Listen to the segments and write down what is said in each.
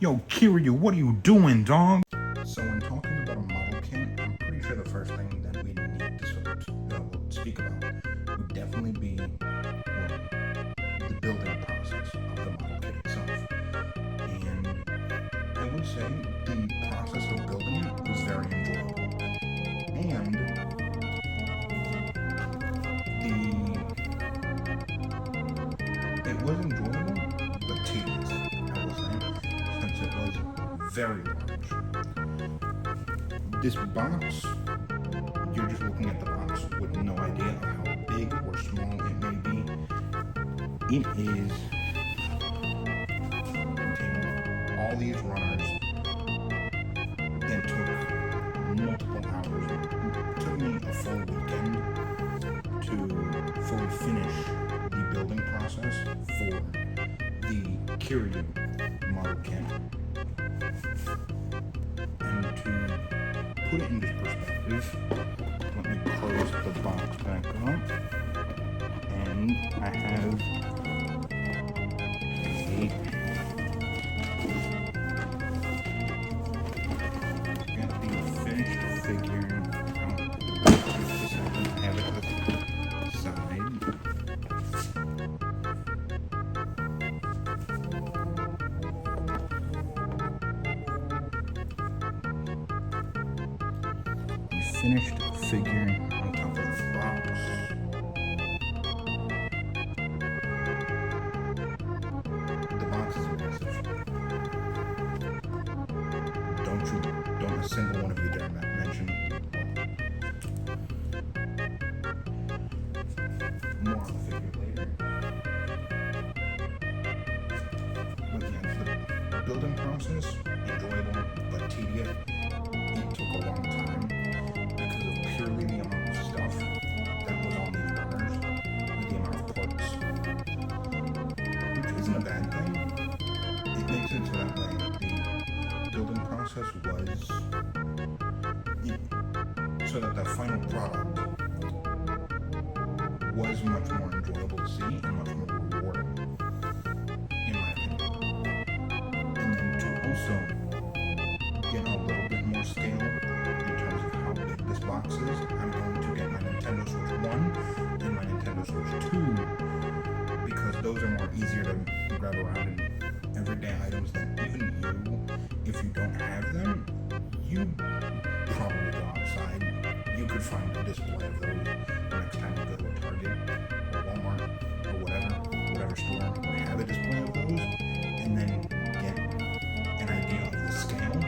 Yo, Kiryu, what are you doing, dog? So when talking about a model kit, I'm pretty sure the first thing that we need to sort of speak about would definitely be the building process of the model kit itself. And I would say the process of building it was very enjoyable. And it was enjoyable, but tedious, I will say, since it was very large. This box, you're just looking at the box with no idea of how big or small it may be. It is containing all these runners that took multiple hours. It took me a full weekend to fully finish the building process for the Kiryu model kit. And to put it into perspective, let me close the box back up, and I have the finished figure. I have it to the side. Finished figure on top of the box. The box is massive. Don't a single one of you dare mention more on the figure later. But yeah, the building process, enjoyable but tedious. It took a long time. Purely the amount of stuff that was on these runners, the amount of parts, which isn't a bad thing. It makes it so that way the building process was, so that the final product was much more enjoyable to see and much more rewarding, in my opinion. And then to also get a little bit more scale in terms of how big this box is, I'm going to get my Nintendo Switch 1 and my Nintendo Switch 2 because those are more easier to grab around in everyday items that even you, if you don't have them, you probably go outside. You could find a display of those the next time you go to a Target or Walmart or whatever store would have a display of those, and then get an idea of the scale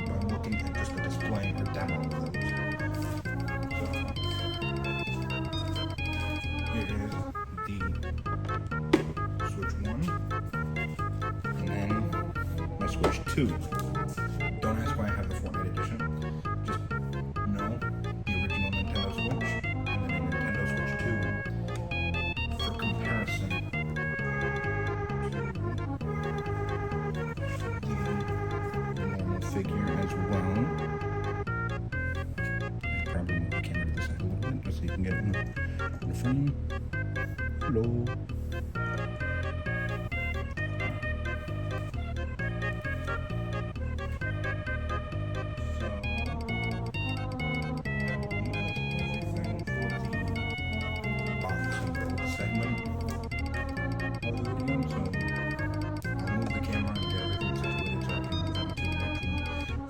by looking at just the display or demo of those. Here is the Switch 1, and then my Switch 2. Don't ask why I have the Fortnite edition. Just know the original Nintendo Switch and then a Nintendo Switch 2 for comparison to the normal figure as well. Probably move the camera to the side a little bit just so you can get it in the frame. Hello.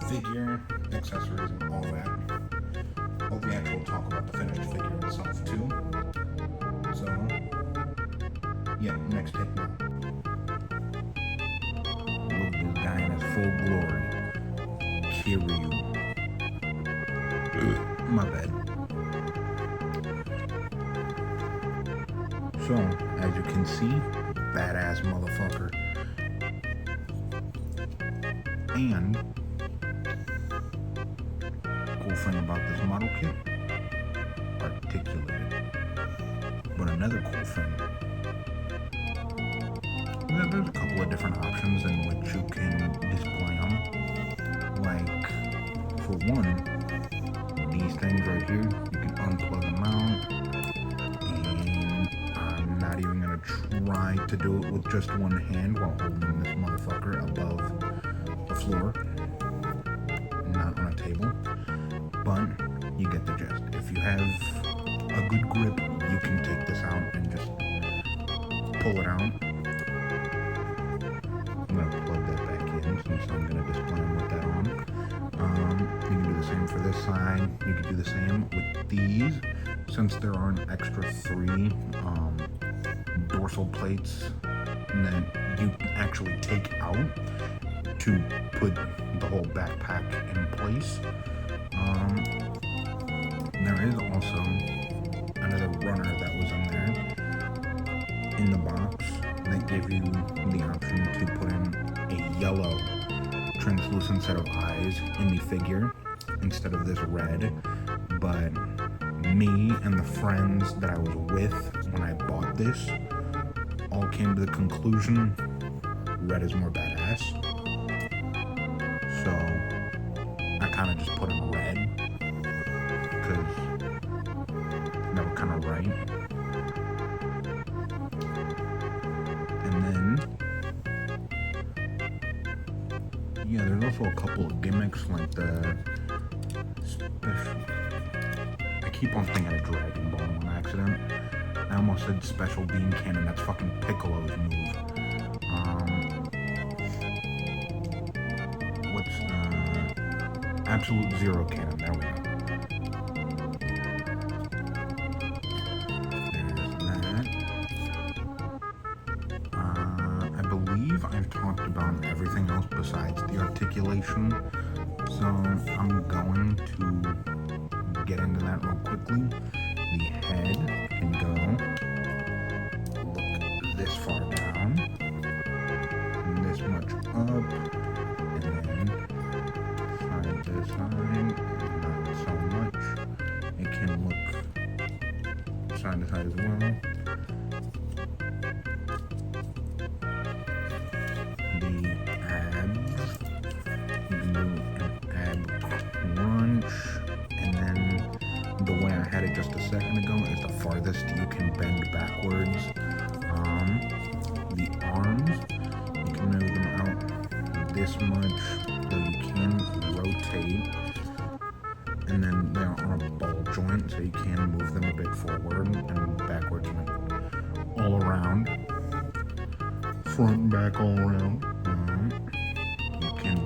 Figure, accessories, and all that. All the actual talk about the finished figure itself too. So, yeah, next take now. Look at this guy in his full glory. Kiryu. My bad. So, as you can see, badass motherfucker. And cool thing about this model kit, articulated. But another cool thing, there's a couple of different options in which you can display them. Like, for one, these things right here, you can unplug them out, and I'm not even gonna try to do it with just one hand while holding this motherfucker above floor, not on a table, but you get the gist. If you have a good grip, you can take this out and just pull it out. I'm going to plug that back in since I'm going to display them with that on. You can do the same for this side. You can do the same with these. Since there are an extra 3 dorsal plates that you actually take out to put the whole backpack in place. There is also another runner that was in there in the box that gave you the option to put in a yellow translucent set of eyes in the figure instead of this red. But me and the friends that I was with when I bought this all came to the conclusion red is more badass. So I kind of just put in red because they were kind of right. And then, yeah, there's also a couple of gimmicks like the special. I keep on thinking of Dragon Ball on accident. I almost said special beam cannon. That's fucking Piccolo's move. What's absolute zero cannon? There we go. I believe I've talked about everything else besides the articulation, so I'm going to get into that real quickly. The head can go, look this far down, this much up, and then side to side, not so much. It can look side to side as well. Just a second ago is the farthest you can bend backwards. The arms, you can move them out this much, though you can rotate, and then they're on a ball joint, so you can move them a bit forward and backwards and all around, front and back all around. You can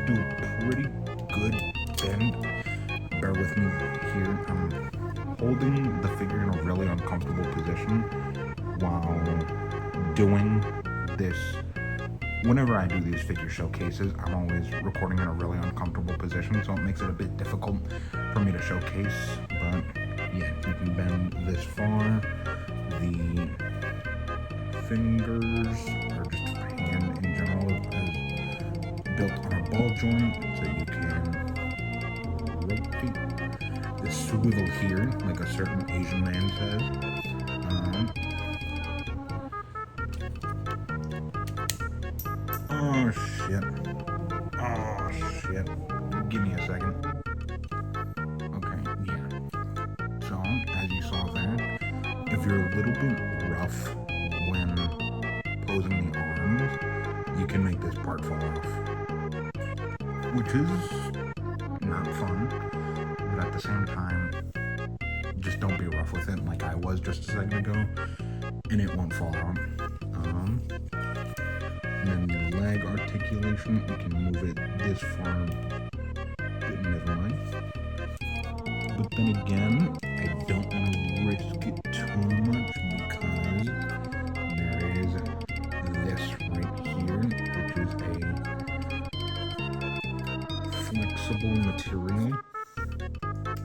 do a pretty good bend. Bear with me here. I'm holding the figure in a really uncomfortable position while doing this. Whenever I do these figure showcases, I'm always recording in a really uncomfortable position, so it makes it a bit difficult for me to showcase. But yeah, you can bend this far. The fingers, or just hand in general, is built on a ball joint, so you can rotate the swivel here, like a certain Asian man says. Oh shit. Oh shit. Give me a second. Okay, yeah. So, as you saw there, if you're a little bit rough when posing the arms, you can make this part fall off. Which is not fun, but at the same time, just don't be rough with it like I was just a second ago, and it won't fall out. And then the leg articulation, you can move it this far, but never mind. But then again, I don't want to risk it too much because there is this right here, which is a flexible material.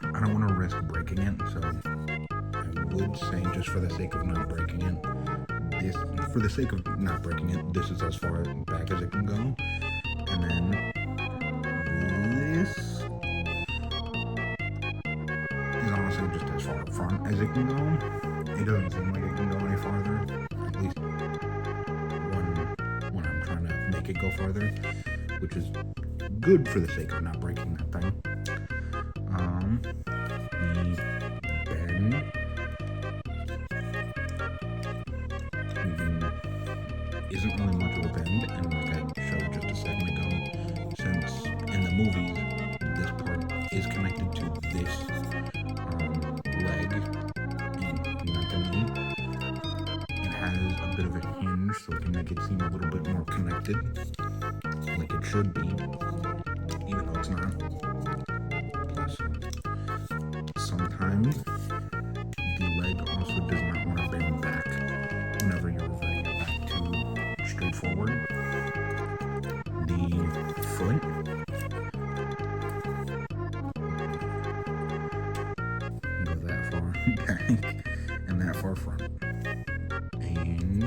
I don't want to risk breaking it, so I would say, just for the sake of not breaking it, this is as far back as it can go. And then this is honestly just as far up front as it can go. It doesn't seem like it can go any farther, at least when I'm trying to make it go farther, which is good for the sake of not breaking that thing. The bend, isn't really much of a bend, and like I showed just a second ago, movies, this part is connected to this leg and not the knee. It has a bit of a hinge, so it can make it seem a little bit more connected, like it should be, even though it's not. Plus, sometimes the leg also does not want to bend back whenever you're reverting it back to straight forward. The foot go that far back and that far front, and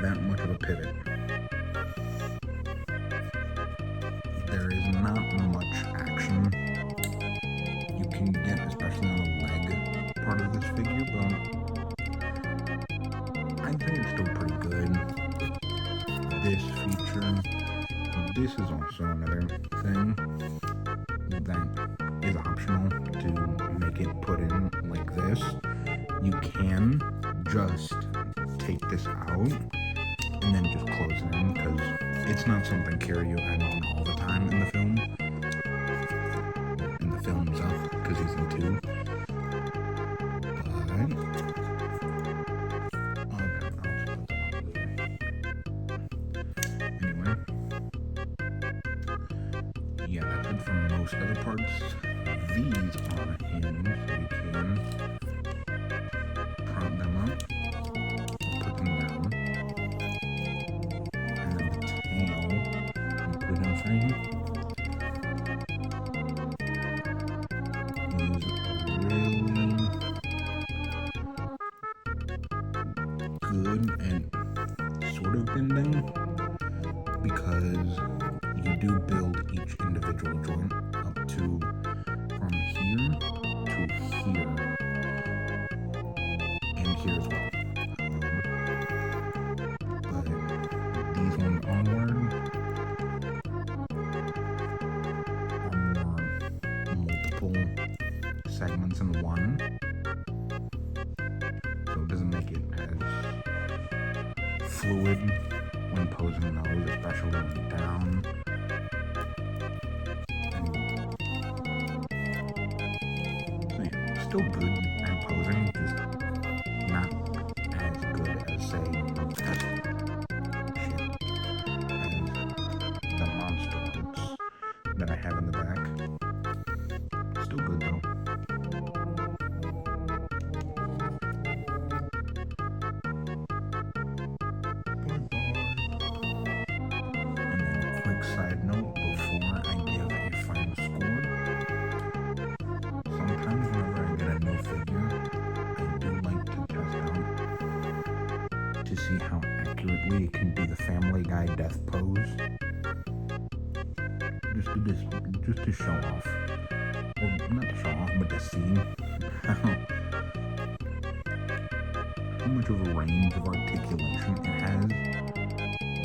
that much of a pivot. There is not much action you can get, especially on the leg part of this figure, but I think it's still pretty good. This feature, this is also another thing that is optional to make it put in like this. You can just take this out and then just close it in, because it's not something Kiryu had on all the time in the film. In the film itself, because he's in 2. Anyway. Yeah, that's it for most other parts. These are hinged, so you can prop them up, put them down, and then the tail, you put it in frame. Is really good and sort of bending, because you do build each individual joint up to from here to here and here as well. But these ones onward are more multiple segments in one, so it doesn't make it as fluid when posing those, especially when down. Still good at posing, just not as good as, say, as the monster boots that I have in the back. Still good though. And then a quick side note before I give a final score. Sometimes whenever I get a new figure, I do like to test out to see how accurately it can do the Family Guy death pose. Just to show off. Well, not to show off, but to see how much of a range of articulation it has.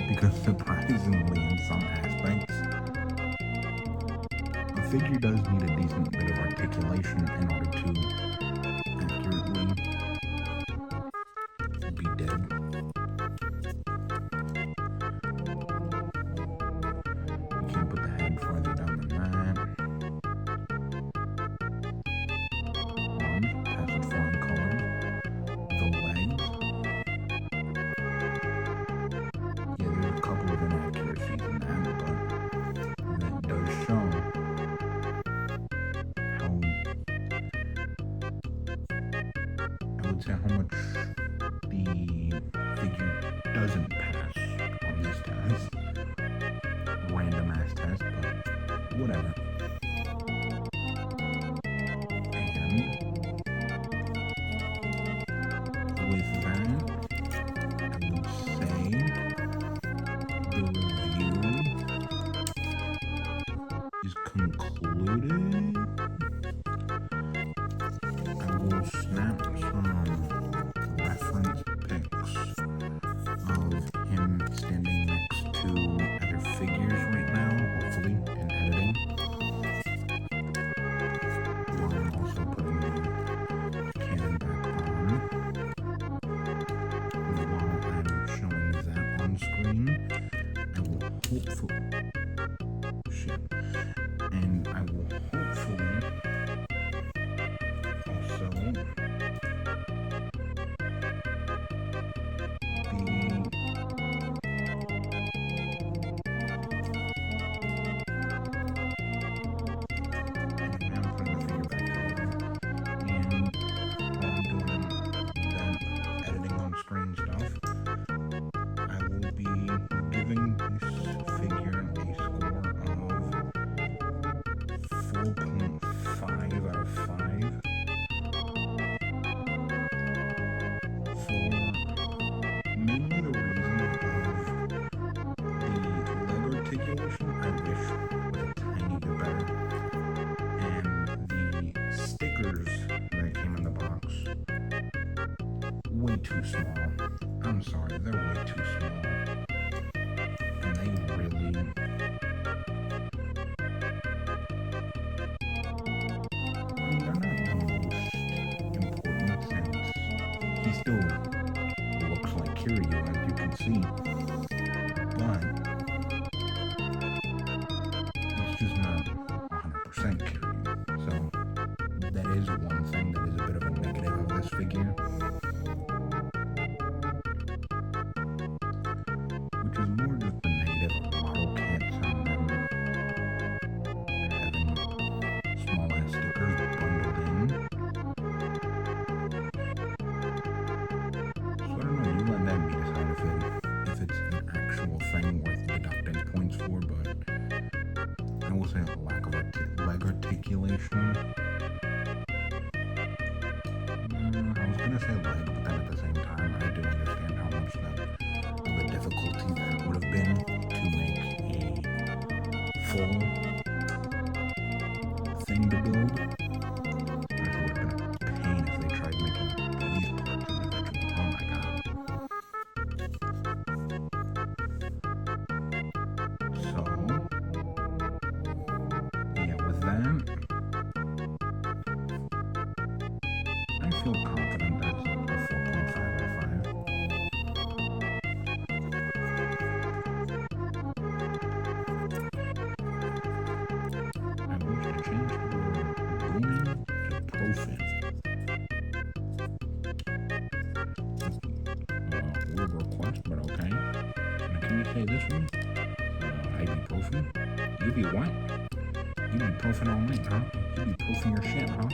Because surprisingly, in some aspects, a figure does need a decent bit of articulation in order to accurately be dead. You can't put the head farther down than that. Pass it foreign color. The legs. Yeah, there's a couple of inaccuracies in that, but that does show how, I would say, how much the figure doesn't pass on this test. Random ass test, but whatever. And with that, I would say the review is concluded. I will snap some reference pics of him standing next to other figures right now, hopefully, in editing. hopefully, shit, and I will hopefully also be giving this figure a score of 4.5 out of 5 for mainly the reason of the leg articulation I wish was a tiny bit better, and the stickers that came in the box, way too small. I'm sorry, they're way too small. And they really, they're not the most important since he still looks like Kiryu, as you can see, but it's just not 100% Kiryu. So that is one thing that is a bit of a negative of this figure, which is more just the negative of model kits and then having small ass stickers bundled in. So I don't know, you let them be decide if it's an actual thing worth deducting points for, but I will say a lack of leg articulation. I was gonna say leg, but then at the same time, I do understand how much of a difficulty that would have been to make a full thing to build. It would have been a pain if they tried making these parts individual. Oh my god. So, yeah, with that, I feel confident that's a 4.5 out of 5. I wish to change the word booming to profit. Weird request, but okay. Now, can you say this one? Ibuprofen? You be what? You be profit all night, huh? You be profing your shit, huh?